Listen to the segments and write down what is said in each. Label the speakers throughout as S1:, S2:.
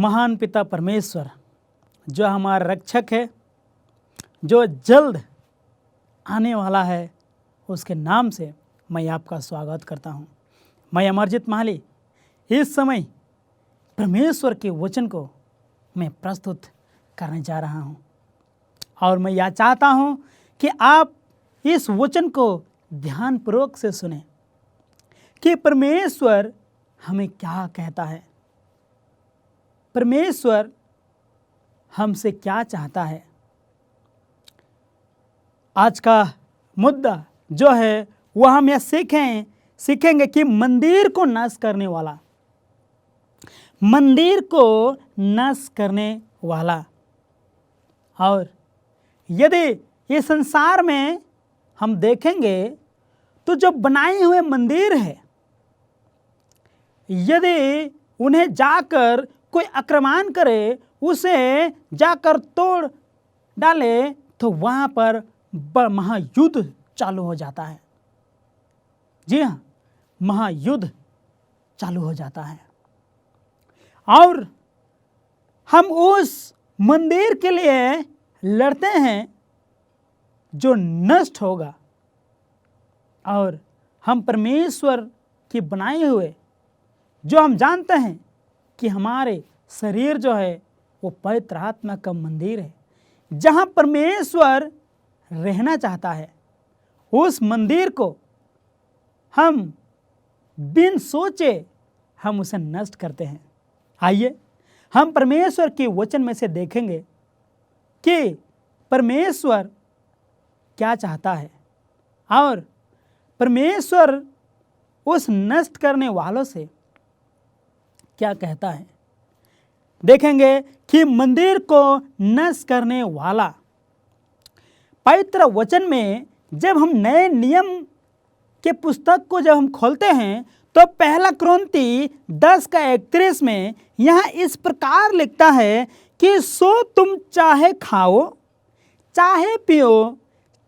S1: महान पिता परमेश्वर जो हमारा रक्षक है, जो जल्द आने वाला है, उसके नाम से मैं आपका स्वागत करता हूँ। मैं अमरजीत माली इस समय परमेश्वर के वचन को मैं प्रस्तुत करने जा रहा हूँ और मैं यह चाहता हूँ कि आप इस वचन को ध्यानपूर्वक से सुने कि परमेश्वर हमें क्या कहता है, परमेश्वर हमसे क्या चाहता है। आज का मुद्दा जो है वह हम यह सीखेंगे कि मंदिर को नष्ट करने वाला, मंदिर को नष्ट करने वाला। और यदि इस संसार में हम देखेंगे तो जो बनाए हुए मंदिर है, यदि उन्हें जाकर कोई आक्रमण करे, उसे जाकर तोड़ डाले, तो वहाँ पर महायुद्ध चालू हो जाता है। जी हाँ, महायुद्ध चालू हो जाता है और हम उस मंदिर के लिए लड़ते हैं जो नष्ट होगा। और हम परमेश्वर के बनाए हुए, जो हम जानते हैं कि हमारे शरीर जो है वो पवित्र आत्मा का मंदिर है, जहाँ परमेश्वर रहना चाहता है, उस मंदिर को हम बिन सोचे हम उसे नष्ट करते हैं। आइए हम परमेश्वर के वचन में से देखेंगे कि परमेश्वर क्या चाहता है और परमेश्वर उस नष्ट करने वालों से क्या कहता है। देखेंगे कि मंदिर को नष्ट करने वाला, पवित्र वचन में जब हम नए नियम के पुस्तक को जब हम खोलते हैं तो पहला कुरिन्ती 10:31 में यहाँ इस प्रकार लिखता है कि सो तुम चाहे खाओ, चाहे पियो,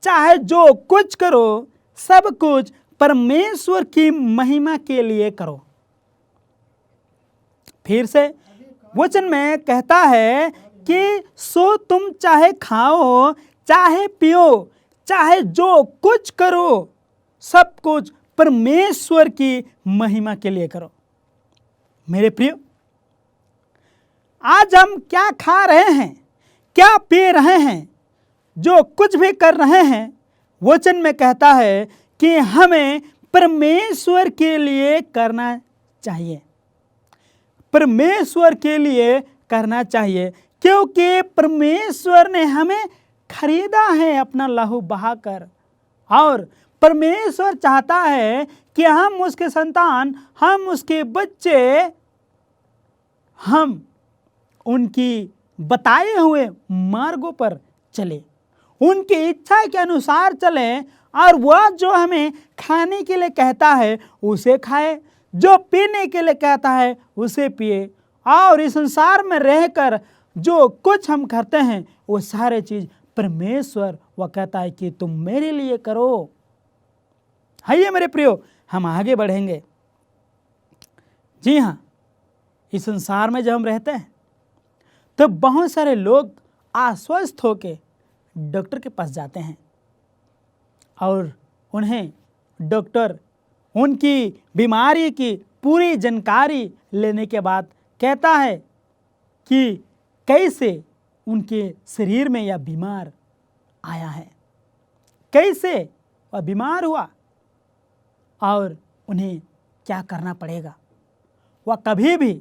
S1: चाहे जो कुछ करो, सब कुछ परमेश्वर की महिमा के लिए करो। फिर से वचन में कहता है कि सो तुम चाहे खाओ, चाहे पियो, चाहे जो कुछ करो, सब कुछ परमेश्वर की महिमा के लिए करो। मेरे प्रियो, आज हम क्या खा रहे हैं, क्या पी रहे हैं, जो कुछ भी कर रहे हैं, वचन में कहता है कि हमें परमेश्वर के लिए करना चाहिए, परमेश्वर के लिए करना चाहिए, क्योंकि परमेश्वर ने हमें खरीदा है अपना लहू बहाकर। और परमेश्वर चाहता है कि हम उसके संतान, हम उसके बच्चे, हम उनकी बताए हुए मार्गों पर चले, उनकी इच्छा के अनुसार चले, और वह जो हमें खाने के लिए कहता है उसे खाए, जो पीने के लिए कहता है उसे पिए। और इस संसार में रहकर जो कुछ हम करते हैं वो सारे चीज परमेश्वर वह कहता है कि तुम मेरे लिए करो। आइए मेरे प्रियो, हम आगे बढ़ेंगे। जी हाँ, इस संसार में जब हम रहते हैं तो बहुत सारे लोग अस्वस्थ होकर डॉक्टर के पास जाते हैं और उन्हें डॉक्टर उनकी बीमारी की पूरी जानकारी लेने के बाद कहता है कि कैसे उनके शरीर में यह बीमार आया है, कैसे वह बीमार हुआ और उन्हें क्या करना पड़ेगा। वह कभी भी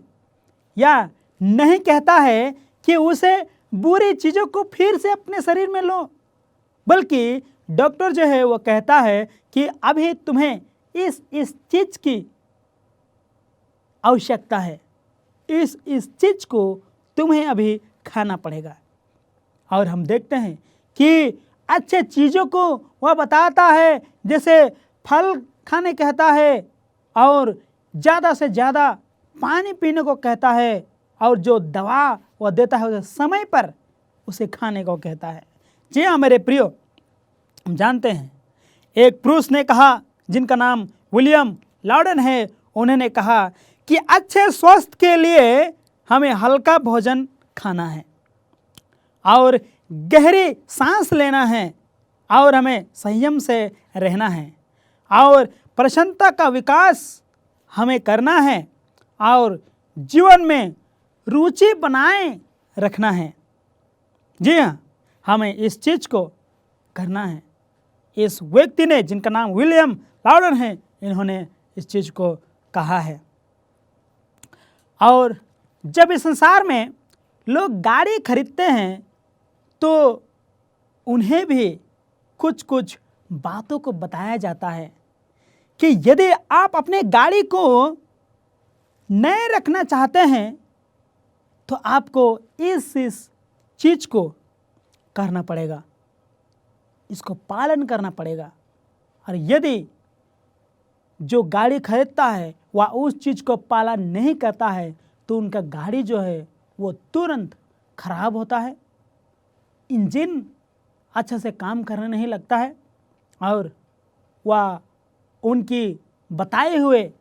S1: यह नहीं कहता है कि उसे बुरी चीज़ों को फिर से अपने शरीर में लो, बल्कि डॉक्टर जो है वो कहता है कि अभी तुम्हें इस चीज़ की आवश्यकता है, इस चीज़ को तुम्हें अभी खाना पड़ेगा। और हम देखते हैं कि अच्छे चीज़ों को वह बताता है, जैसे फल खाने कहता है और ज़्यादा से ज़्यादा पानी पीने को कहता है, और जो दवा वह देता है उसे समय पर उसे खाने को कहता है। जी हाँ मेरे प्रियो, हम जानते हैं एक पुरुष ने कहा, जिनका नाम विलियम लॉर्डन है, उन्होंने कहा कि अच्छे स्वास्थ्य के लिए हमें हल्का भोजन खाना है और गहरी सांस लेना है और हमें संयम से रहना है और प्रसन्नता का विकास हमें करना है और जीवन में रुचि बनाए रखना है। जी हाँ, हमें इस चीज़ को करना है। इस व्यक्ति ने, जिनका नाम विलियम लाउडन है, इन्होंने इस चीज़ को कहा है। और जब इस संसार में लोग गाड़ी खरीदते हैं तो उन्हें भी कुछ कुछ बातों को बताया जाता है कि यदि आप अपने गाड़ी को नए रखना चाहते हैं तो आपको इस चीज़ को करना पड़ेगा, इसको पालन करना पड़ेगा। और यदि जो गाड़ी खरीदता है वह उस चीज़ को पालन नहीं करता है तो उनका गाड़ी जो है वो तुरंत खराब होता है, इंजन अच्छे से काम करने नहीं लगता है और वह उनकी बताए हुए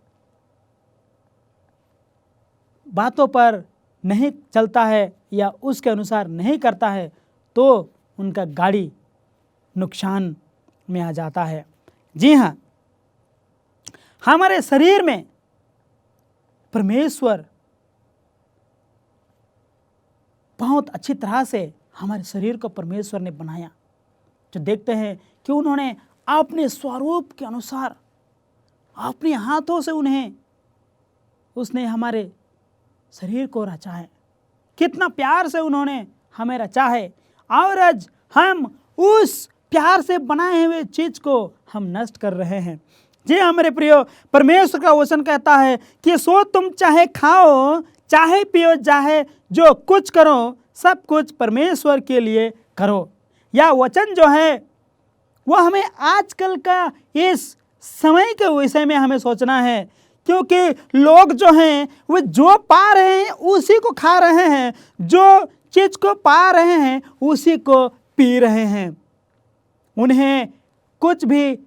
S1: बातों पर नहीं चलता है या उसके अनुसार नहीं करता है तो उनका गाड़ी नुकसान में आ जाता है। जी हाँ, हमारे शरीर में परमेश्वर बहुत अच्छी तरह से हमारे शरीर को परमेश्वर ने बनाया। जो देखते हैं कि उन्होंने अपने स्वरूप के अनुसार अपने हाथों से उसने हमारे शरीर को रचा है। कितना प्यार से उन्होंने हमें रचा है और आज हम उस प्यार से बनाए हुए चीज़ को हम नष्ट कर रहे हैं। जी हाँ मेरे प्रियो, परमेश्वर का वचन कहता है कि सो तुम चाहे खाओ चाहे पियो चाहे जो कुछ करो सब कुछ परमेश्वर के लिए करो। यह वचन जो है वह हमें आजकल का इस समय के विषय में हमें सोचना है, क्योंकि लोग जो हैं वे जो पा रहे हैं उसी को खा रहे हैं, जो चीज़ को पा रहे हैं उसी को पी रहे हैं। उन्हें कुछ भी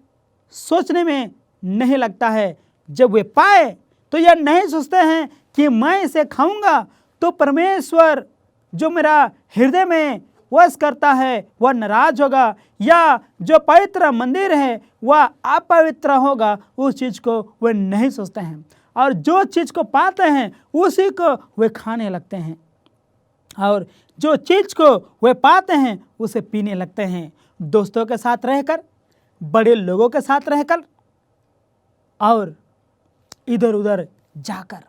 S1: सोचने में नहीं लगता है। जब वे पाए तो यह नहीं सोचते हैं कि मैं इसे खाऊंगा तो परमेश्वर जो मेरा हृदय में वश करता है वह नाराज होगा, या जो पवित्र मंदिर है वह अपवित्र होगा। उस चीज़ को वे नहीं सोचते हैं और जो चीज़ को पाते हैं उसी को वे खाने लगते हैं और जो चीज़ को वे पाते हैं उसे पीने लगते हैं। दोस्तों के साथ रहकर, बड़े लोगों के साथ रहकर और इधर उधर जाकर।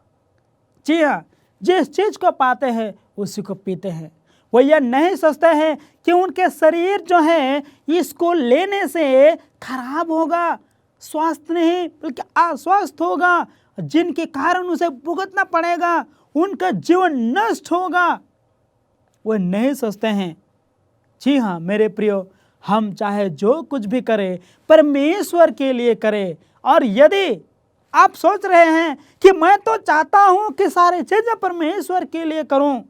S1: जी हाँ, जिस चीज़ को पाते हैं उसी को पीते हैं। वो यह नहीं सोचते हैं कि उनके शरीर जो है इसको लेने से खराब होगा, स्वस्थ नहीं बल्कि अस्वस्थ होगा, जिनके कारण उसे भुगतना पड़ेगा, उनका जीवन नष्ट होगा। वो नहीं सोचते हैं। जी हाँ मेरे प्रियो, हम चाहे जो कुछ भी करें परमेश्वर के लिए करें। और यदि आप सोच रहे हैं कि मैं तो चाहता हूं कि सारी चीजें परमेश्वर के लिए करूं,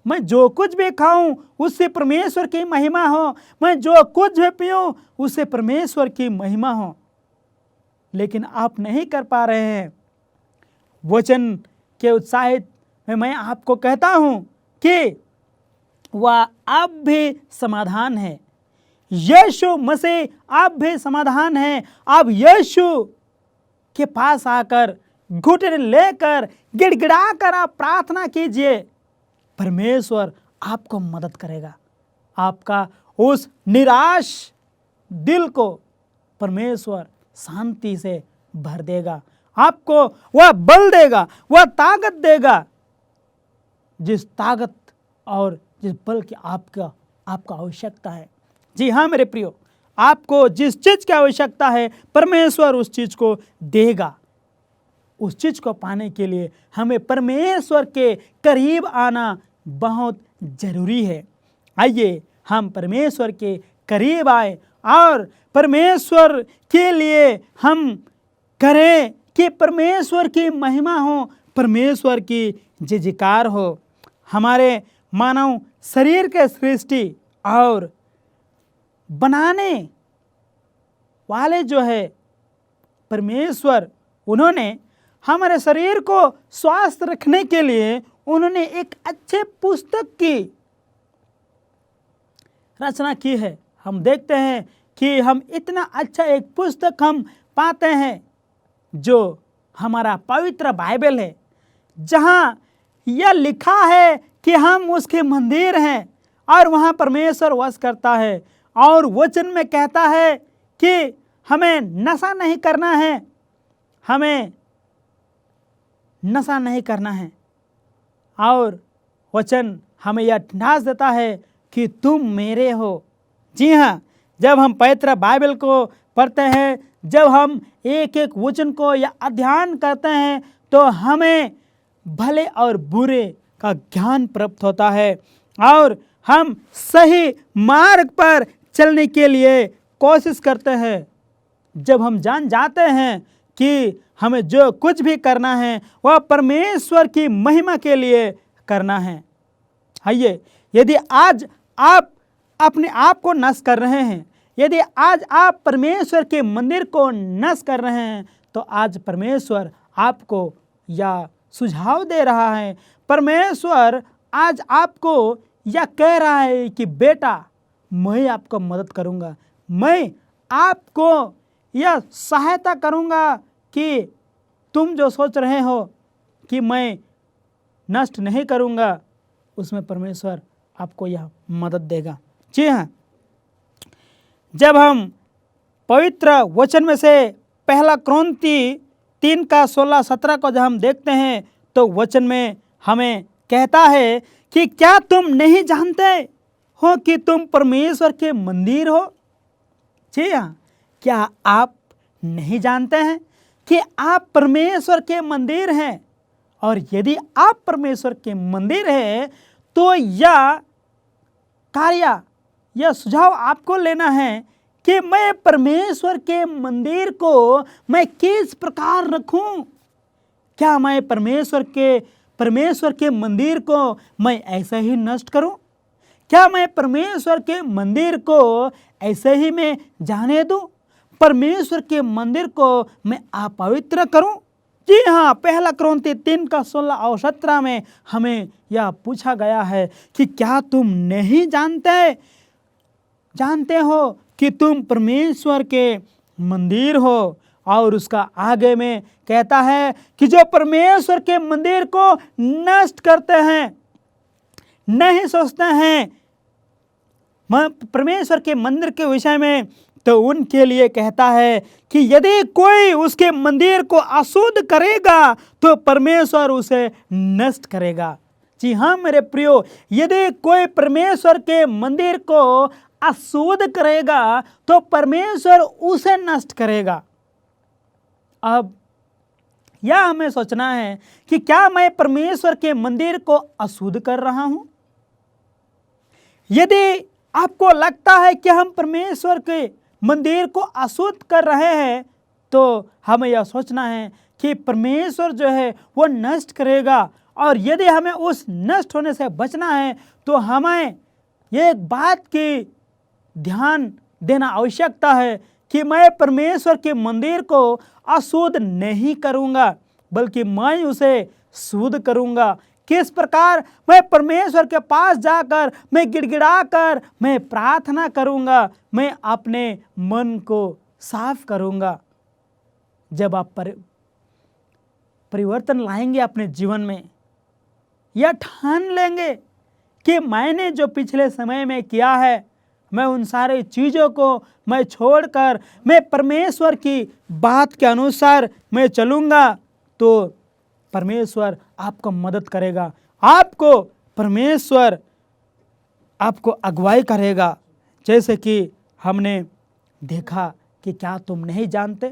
S1: मैं जो कुछ भी खाऊं उससे परमेश्वर की महिमा हो, मैं जो कुछ भी पीऊं उससे परमेश्वर की महिमा हो, लेकिन आप नहीं कर पा रहे हैं। वचन के उत्साहित में मैं आपको कहता हूं कि वह अब भी समाधान है। यीशु मसीह अब भी समाधान है। अब यीशु के पास आकर घुटने लेकर गिड़गिड़ा कर आप प्रार्थना कीजिए, परमेश्वर आपको मदद करेगा। आपका उस निराश दिल को परमेश्वर शांति से भर देगा। आपको वह बल देगा, वह ताकत देगा, जिस ताकत और जिस बल की आपको आवश्यकता है। जी हाँ मेरे प्रियो, आपको जिस चीज़ की आवश्यकता है परमेश्वर उस चीज़ को देगा। उस चीज़ को पाने के लिए हमें परमेश्वर के करीब आना बहुत ज़रूरी है। आइए हम परमेश्वर के करीब आए और परमेश्वर के लिए हम करें कि परमेश्वर की महिमा हो, परमेश्वर की जयजयकार हो। हमारे मानव शरीर के सृष्टि और बनाने वाले जो है परमेश्वर, उन्होंने हमारे शरीर को स्वस्थ रखने के लिए उन्होंने एक अच्छे पुस्तक की रचना की है। हम देखते हैं कि हम इतना अच्छा एक पुस्तक हम पाते हैं जो हमारा पवित्र बाइबल है, जहाँ यह लिखा है कि हम उसके मंदिर हैं और वहाँ परमेश्वर वास करता है। और वचन में कहता है कि हमें नशा नहीं करना है, हमें नशा नहीं करना है। और वचन हमें यह ढास देता है कि तुम मेरे हो। जी हाँ, जब हम पवित्र बाइबल को पढ़ते हैं, जब हम एक एक वचन को या अध्ययन करते हैं, तो हमें भले और बुरे का ज्ञान प्राप्त होता है और हम सही मार्ग पर चलने के लिए कोशिश करते हैं। जब हम जान जाते हैं कि हमें जो कुछ भी करना है वह परमेश्वर की महिमा के लिए करना है। आइए, यदि आज आप अपने आप को नष्ट कर रहे हैं, यदि आज आप परमेश्वर के मंदिर को नष्ट कर रहे हैं, तो आज परमेश्वर आपको यह सुझाव दे रहा है। परमेश्वर आज आपको यह कह रहा है कि बेटा, मैं आपको मदद करूंगा, मैं आपको यह सहायता करूंगा कि तुम जो सोच रहे हो कि मैं नष्ट नहीं करूंगा, उसमें परमेश्वर आपको यह मदद देगा। जी हाँ, जब हम पवित्र वचन में से पहला कुरिन्थी 3:16-17 को जब हम देखते हैं, तो वचन में हमें कहता है कि क्या तुम नहीं जानते हो कि तुम परमेश्वर के मंदिर हो। जी हाँ, क्या आप नहीं जानते हैं कि आप परमेश्वर के मंदिर हैं? और यदि आप परमेश्वर के मंदिर हैं, तो यह सुझाव आपको लेना है कि मैं परमेश्वर के मंदिर को मैं किस प्रकार रखूं। क्या मैं परमेश्वर के मंदिर को मैं ऐसे ही नष्ट करूं? क्या मैं परमेश्वर के मंदिर को ऐसे ही मैं जाने दूं? परमेश्वर के मंदिर को मैं अपवित्र करूं? जी हाँ, पहला कुरिन्थी 3:16 और 17 में हमें यह पूछा गया है कि क्या तुम नहीं जानते हो कि तुम परमेश्वर के मंदिर हो। और उसका आगे में कहता है कि जो परमेश्वर के मंदिर को नष्ट करते हैं, नहीं सोचते हैं परमेश्वर के मंदिर के विषय में, तो उनके लिए कहता है कि यदि कोई उसके मंदिर को अशुद्ध करेगा तो परमेश्वर उसे नष्ट करेगा। जी हाँ मेरे प्रियो, यदि कोई परमेश्वर के मंदिर को अशुद्ध करेगा तो परमेश्वर उसे नष्ट करेगा। अब यह हमें सोचना है कि क्या मैं परमेश्वर के मंदिर को अशुद्ध कर रहा हूं? यदि आपको लगता है कि हम परमेश्वर के मंदिर को अशुद्ध कर रहे हैं, तो हमें यह सोचना है कि परमेश्वर जो है वो नष्ट करेगा। और यदि हमें उस नष्ट होने से बचना है, तो हमें एक बात की ध्यान देना आवश्यकता है कि मैं परमेश्वर के मंदिर को अशुद्ध नहीं करूंगा, बल्कि मैं उसे शुद्ध करूंगा। किस प्रकार? मैं परमेश्वर के पास जाकर मैं गिड़गिड़ा कर मैं प्रार्थना करूंगा, मैं अपने मन को साफ करूंगा। जब आप परिवर्तन लाएंगे अपने जीवन में, यह ठान लेंगे कि मैंने जो पिछले समय में किया है, मैं उन सारे चीज़ों को मैं छोड़कर मैं परमेश्वर की बात के अनुसार मैं चलूँगा, तो परमेश्वर आपको मदद करेगा, आपको परमेश्वर आपको अगुवाई करेगा। जैसे कि हमने देखा कि क्या तुम नहीं जानते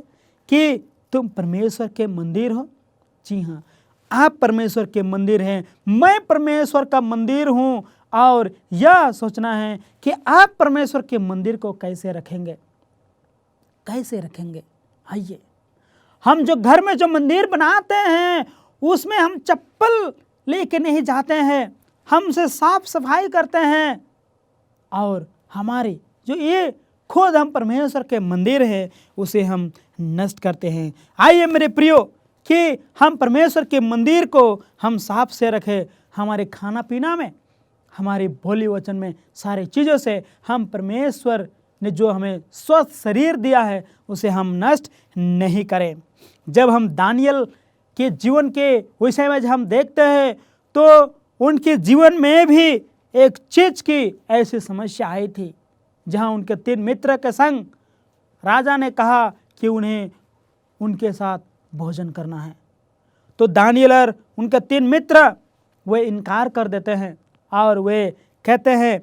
S1: कि तुम परमेश्वर के मंदिर हो। जी हाँ, आप परमेश्वर के मंदिर हैं, मैं परमेश्वर का मंदिर हूँ। और यह सोचना है कि आप परमेश्वर के मंदिर को कैसे रखेंगे, कैसे रखेंगे। आइए, हम जो घर में जो मंदिर बनाते हैं उसमें हम चप्पल लेके नहीं जाते हैं, हमसे साफ सफाई करते हैं। और हमारे जो ये खुद हम परमेश्वर के मंदिर है उसे हम नष्ट करते हैं। आइए मेरे प्रियो कि हम परमेश्वर के मंदिर को हम साफ से रखें, हमारे खाना पीना में, हमारी बोली वचन में, सारी चीज़ों से हम परमेश्वर ने जो हमें स्वस्थ शरीर दिया है उसे हम नष्ट नहीं करें। जब हम दानियल के जीवन के विषय में हम देखते हैं तो उनके जीवन में भी एक चीज की ऐसी समस्या आई थी, जहां उनके 3 मित्र के संग राजा ने कहा कि उन्हें उनके साथ भोजन करना है। तो दानियल और उनके 3 मित्र वे इनकार कर देते हैं और वे कहते हैं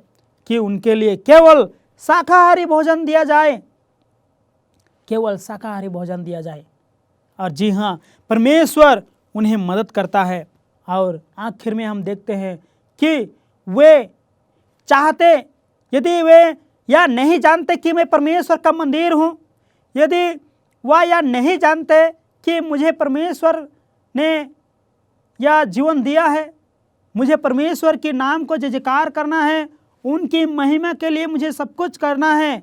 S1: कि उनके लिए केवल शाकाहारी भोजन दिया जाए, केवल शाकाहारी भोजन दिया जाए। और जी हाँ, परमेश्वर उन्हें मदद करता है और आखिर में हम देखते हैं कि वे चाहते, यदि वे या नहीं जानते कि मैं परमेश्वर का मंदिर हूँ, यदि वह या नहीं जानते कि मुझे परमेश्वर ने यह जीवन दिया है, मुझे परमेश्वर के नाम को जयकार करना है, उनकी महिमा के लिए मुझे सब कुछ करना है,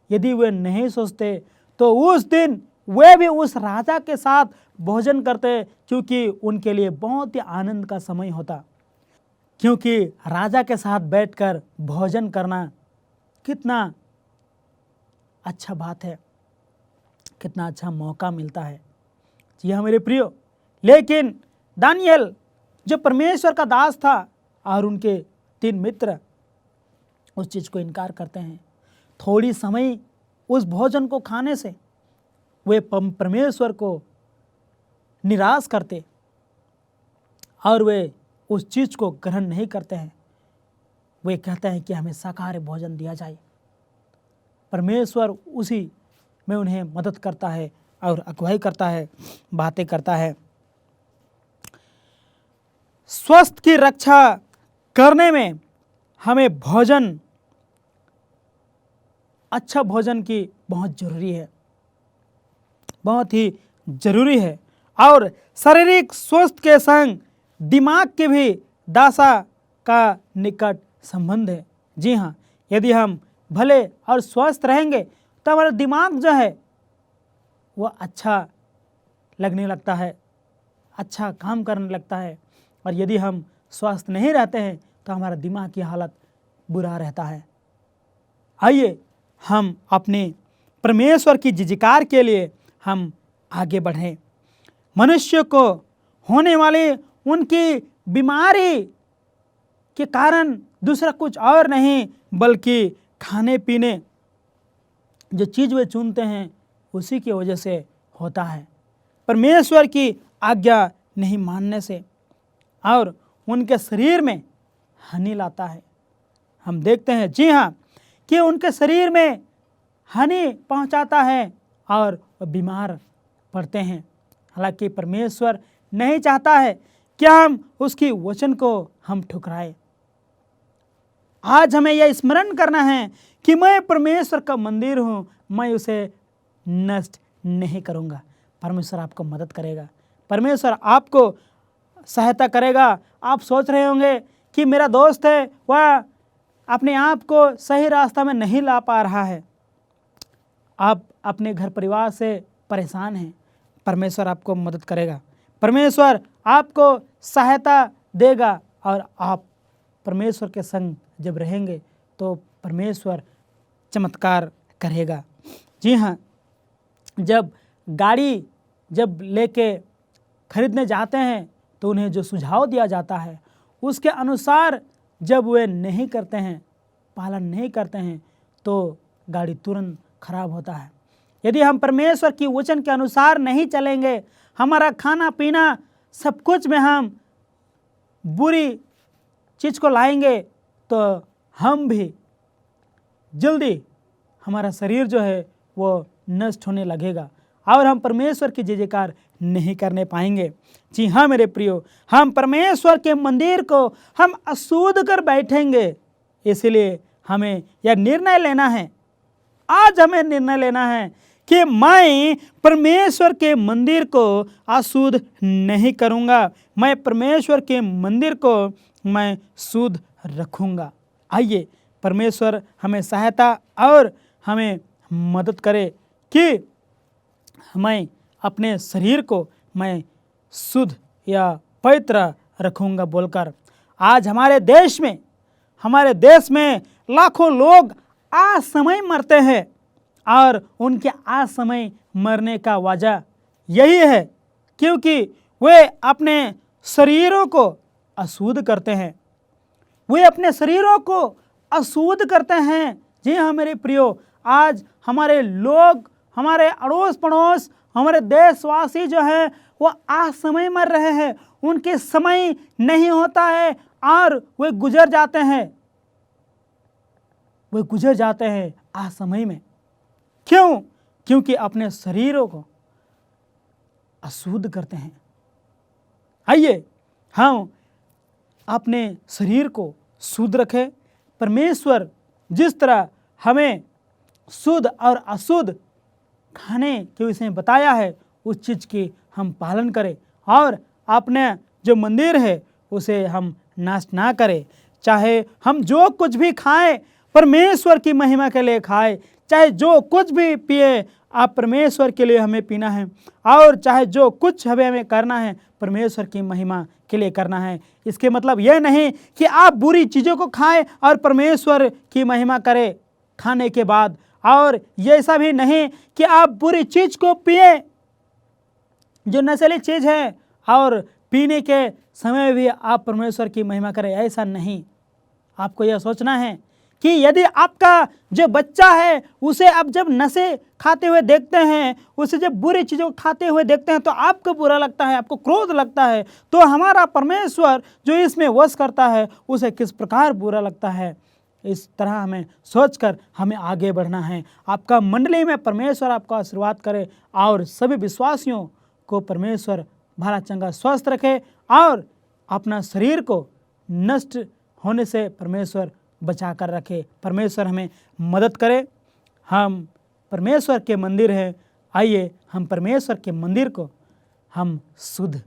S1: यदि वे नहीं सोचते तो उस दिन वे भी उस राजा के साथ भोजन करते, क्योंकि उनके लिए बहुत ही आनंद का समय होता। क्योंकि राजा के साथ बैठकर भोजन करना कितना अच्छा बात है, कितना अच्छा मौका मिलता है। जी हाँ मेरे प्रियो, लेकिन दानियल जो परमेश्वर का दास था और उनके 3 मित्र उस चीज़ को इनकार करते हैं। थोड़ी समय उस भोजन को खाने से वे परमेश्वर को निराश करते और वे उस चीज़ को ग्रहण नहीं करते हैं। वे कहते हैं कि हमें शाकाहारी भोजन दिया जाए। परमेश्वर उसी में उन्हें मदद करता है और अगुवाई करता है, बातें करता है। स्वास्थ्य की रक्षा करने में हमें भोजन, अच्छा भोजन की बहुत जरूरी है, बहुत ही जरूरी है। और शारीरिक स्वास्थ्य के संग दिमाग की भी दशा का निकट संबंध है। जी हाँ, यदि हम भले और स्वस्थ रहेंगे तो हमारा दिमाग जो है वह अच्छा लगने लगता है, अच्छा काम करने लगता है। और यदि हम स्वस्थ नहीं रहते हैं तो हमारा दिमाग की हालत बुरा रहता है। आइए हम अपने परमेश्वर की जयकार के लिए हम आगे बढ़ें। मनुष्य को होने वाली उनकी बीमारी के कारण दूसरा कुछ और नहीं बल्कि खाने पीने जो चीज़ वे चुनते हैं उसी की वजह से होता है, परमेश्वर की आज्ञा नहीं मानने से, और उनके शरीर में हानि लाता है। हम देखते हैं जी हाँ कि उनके शरीर में हानि पहुंचाता है और बीमार पड़ते हैं। हालांकि परमेश्वर नहीं चाहता है कि हम उसकी वचन को हम ठुकराएं। आज हमें यह स्मरण करना है कि मैं परमेश्वर का मंदिर हूँ, मैं उसे नष्ट नहीं करूँगा। परमेश्वर आपको मदद करेगा, परमेश्वर आपको सहायता करेगा। आप सोच रहे होंगे कि मेरा दोस्त है वह अपने आप को सही रास्ता में नहीं ला पा रहा है, आप अपने घर परिवार से परेशान हैं, परमेश्वर आपको मदद करेगा, परमेश्वर आपको सहायता देगा। और आप परमेश्वर के संग जब रहेंगे तो परमेश्वर चमत्कार करेगा। जी हाँ, जब गाड़ी लेके खरीदने जाते हैं तो उन्हें जो सुझाव दिया जाता है उसके अनुसार जब वे नहीं करते हैं, पालन नहीं करते हैं, तो गाड़ी तुरंत खराब होता है। यदि हम परमेश्वर की वचन के अनुसार नहीं चलेंगे, हमारा खाना पीना सब कुछ में हम बुरी चीज़ को लाएंगे, तो हम भी जल्दी हमारा शरीर जो है वो नष्ट होने लगेगा और हम परमेश्वर की जय जयकार नहीं करने पाएंगे। जी हाँ मेरे प्रियो, हम परमेश्वर के मंदिर को हम अशुद्ध कर बैठेंगे। इसलिए हमें यह निर्णय लेना है, आज हमें निर्णय लेना है कि मैं परमेश्वर के मंदिर को अशुद्ध नहीं करूँगा, मैं परमेश्वर के मंदिर को मैं शुद्ध रखूँगा। आइए परमेश्वर हमें सहायता और हमें मदद करे कि मैं अपने शरीर को मैं शुद्ध या पवित्र रखूँगा बोलकर। आज हमारे देश में लाखों लोग असमय मरते हैं और उनके असमय मरने का वजह यही है क्योंकि वे अपने शरीरों को अशुद्ध करते हैं। वे अपने शरीरों को अशुद्ध करते हैं। जी हाँ मेरे प्रियो, आज हमारे लोग, हमारे अड़ोस पड़ोस, हमारे देशवासी जो है वो असमय मर रहे हैं। उनके समय नहीं होता है और वे गुजर जाते हैं असमय में। क्यों? क्योंकि अपने शरीरों को अशुद्ध करते हैं। आइए हम अपने शरीर को शुद्ध रखें। परमेश्वर जिस तरह हमें शुद्ध और अशुद्ध खाने के विषय में बताया है उस चीज़ की हम पालन करें और अपने जो मंदिर है उसे हम नष्ट ना करें। चाहे हम जो कुछ भी खाएं परमेश्वर की महिमा के लिए खाएं, चाहे जो कुछ भी पिए आप परमेश्वर के लिए हमें पीना है, और चाहे जो कुछ हमें करना है परमेश्वर की महिमा के लिए करना है। इसके मतलब यह नहीं कि आप बुरी चीज़ों को खाएं और परमेश्वर की महिमा करें खाने के बाद, और ये ऐसा भी नहीं कि आप बुरी चीज़ को पिए जो नशीली चीज़ है और पीने के समय भी आप परमेश्वर की महिमा करें। ऐसा नहीं। आपको यह सोचना है कि यदि आपका जो बच्चा है उसे आप जब नशे खाते हुए देखते हैं, उसे जब बुरी चीज़ों को खाते हुए देखते हैं तो आपको बुरा लगता है, आपको क्रोध लगता है, तो हमारा परमेश्वर जो इसमें वश करता है उसे किस प्रकार बुरा लगता है। इस तरह हमें सोचकर हमें आगे बढ़ना है। आपका मंडली में परमेश्वर आपका आशीर्वाद करे और सभी विश्वासियों को परमेश्वर भला चंगा स्वस्थ रखे और अपना शरीर को नष्ट होने से परमेश्वर बचा कर रखे। परमेश्वर हमें मदद करे। हम परमेश्वर के मंदिर हैं। आइए हम परमेश्वर के मंदिर को हम शुद्ध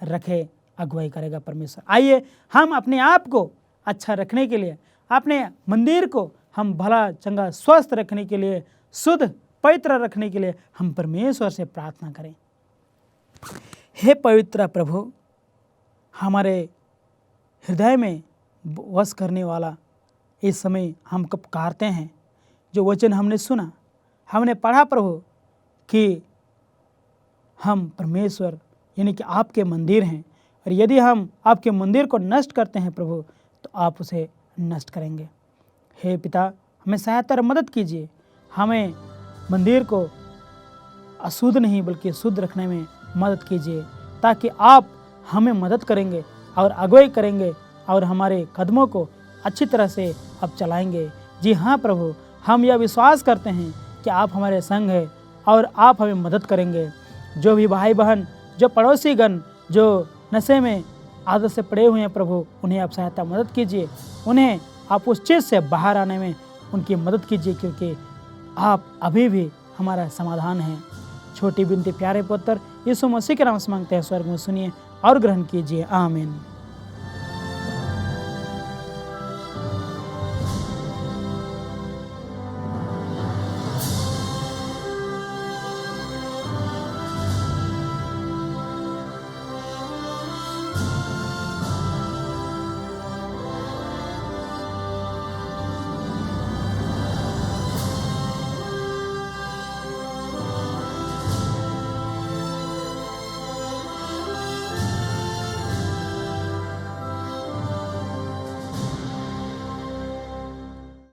S1: रखें। अगुवाई करेगा परमेश्वर। आइए हम अपने आप को अच्छा रखने के लिए, अपने मंदिर को हम भला चंगा स्वस्थ रखने के लिए, शुद्ध पवित्र रखने के लिए हम परमेश्वर से प्रार्थना करें। हे पवित्र प्रभु, हमारे हृदय में वश करने वाला, इस समय हम कब पुकारते हैं, जो वचन हमने सुना, हमने पढ़ा प्रभु कि हम परमेश्वर यानी कि आपके मंदिर हैं, और यदि हम आपके मंदिर को नष्ट करते हैं प्रभु तो आप उसे नष्ट करेंगे। हे पिता, हमें सहायता और मदद कीजिए। हमें मंदिर को अशुद्ध नहीं बल्कि शुद्ध रखने में मदद कीजिए, ताकि आप हमें मदद करेंगे और अगुवाई करेंगे और हमारे कदमों को अच्छी तरह से अब चलाएंगे। जी हाँ प्रभु, हम यह विश्वास करते हैं कि आप हमारे संग हैं और आप हमें मदद करेंगे। जो भी भाई बहन, जो पड़ोसीगण जो नशे में आदत से पड़े हुए हैं प्रभु, उन्हें आप सहायता मदद कीजिए। उन्हें आप उस चीज़ से बाहर आने में उनकी मदद कीजिए, क्योंकि आप अभी भी हमारा समाधान हैं। छोटी बिनती प्यारे पुत्र यीशु मसीह के नाम से मांगते हैं, स्वर्ग में सुनिए और ग्रहण कीजिए। आमीन।